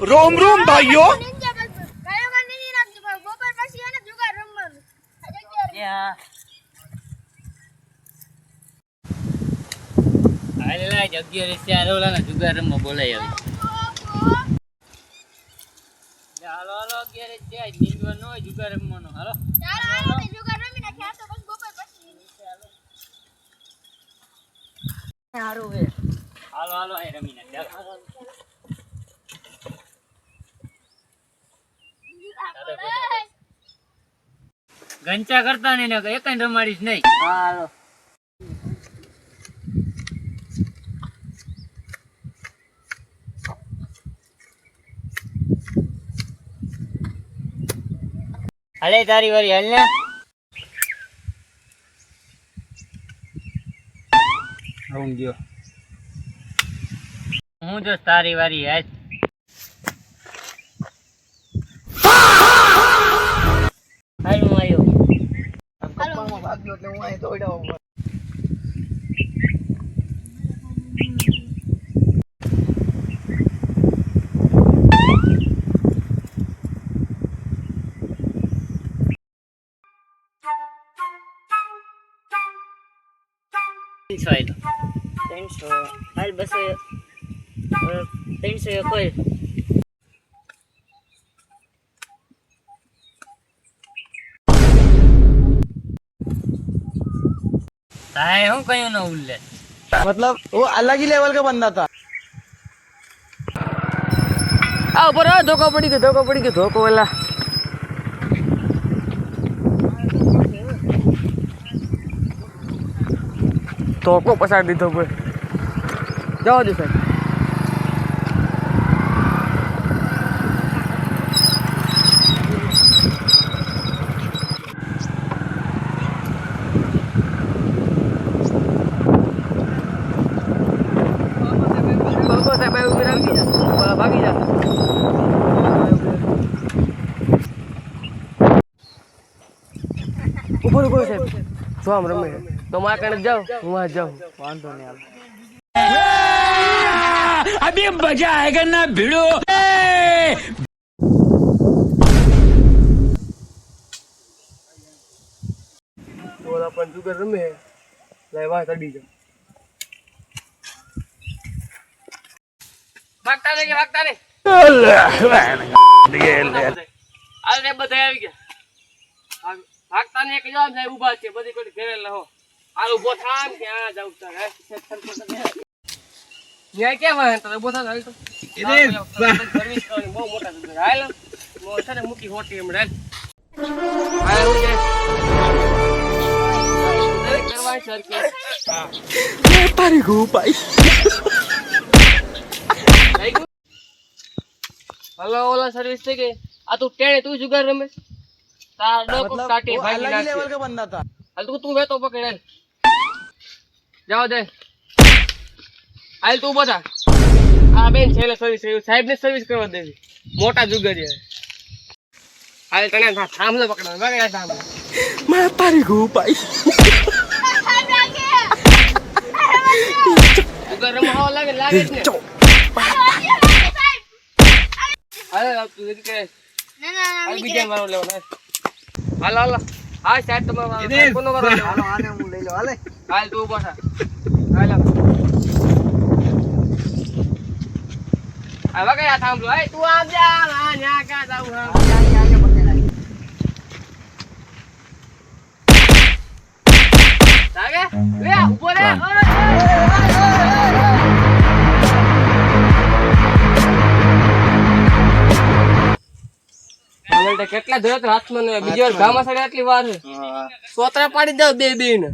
रोम रोम भाइयों જુગાર રમવા બોલાય હાલો હાલો અત્યારે નીકળવાનો હોય જુગાર રમવાનો હાલો હારું હે હાલો હાલો અહીં રમી નાખ ગંચા કરતા નહીં ને એક રમાડીશ નહીં હાલો હાલે તારી વારી હાલ ને આવું ગયો હું જો તારી વારી હાલ હાલ હું આવ્યો કપ્પામાં ભાગ્યો એટલે હું અહીં દોડ્યો હાલ 200 300 કોઈ ताए हूँ कहीं ना उल्ले मतलब वो अलग ही लेवल का बंदा था आ ऊपर धोखा पड़ी गयो धोखो वाला धोखो पसार दीधो कोई जाओ दे साहब भागी जा ऊपर ऊपर साहब जो हम रमे तो मां कने जाओ હું वहां जाऊं वांधो नहीं अभी मजा आएगा ना भिड़ो बोल अपन जुगार रमे लाइवा तड़ी जा भागता रे अरे બધા આવી ગયા ભાગતા ને એક જામ જાય ઊભા છે બધી કોઈ ઘરે લહો આ ઊભો થામ કે આ જાવ તાર ન્યાય કેમ હે તો ઊભો થા હાલ તો સર્વિસ કરવાની બહુ મોટા છે હાલ મોટા ને મોટી હોટી એમ રેલ હાલ હું જે કરવાય સર કે तारी को भाई હલો ઓલા સર્વિસ થઈ ગઈ આ તું ટેણે તું જુગાર રમે તાર ડોકો કાટી वो ભાગી अलग ही નાખે लेवल का बंदा था હાલ તું વેતો પકડ જાવ દે હાલ તું બધા આ બેન છેલે સર્વિસ સાહેબ ને સર્વિસ કરવા દેવી મોટા જુગારી હાલ તને થાંભલો પકડવાનો બગડ્યા થાંભલો मैं तारी को भाई જુગાર રમવા લાગે જ ને હાલ તું કે હાલ બીજા મારો લેવાનો હાલ હાલ હા સાહેબ તમારો કોનો મારો हालो आने હું લઈ લો હાલે હાલ તું ઉભો થા હાલ હવે કયા થાંભલો એ તું આમ જા આ ન્યા કા જાવ હા આગે પકડાય લાગે લે ઉભો રે કેટલા ધરત હાથમાં ને બીજી વાર ગામા સાડે આટલી વાર સોતરા પાડી દઉં બે ને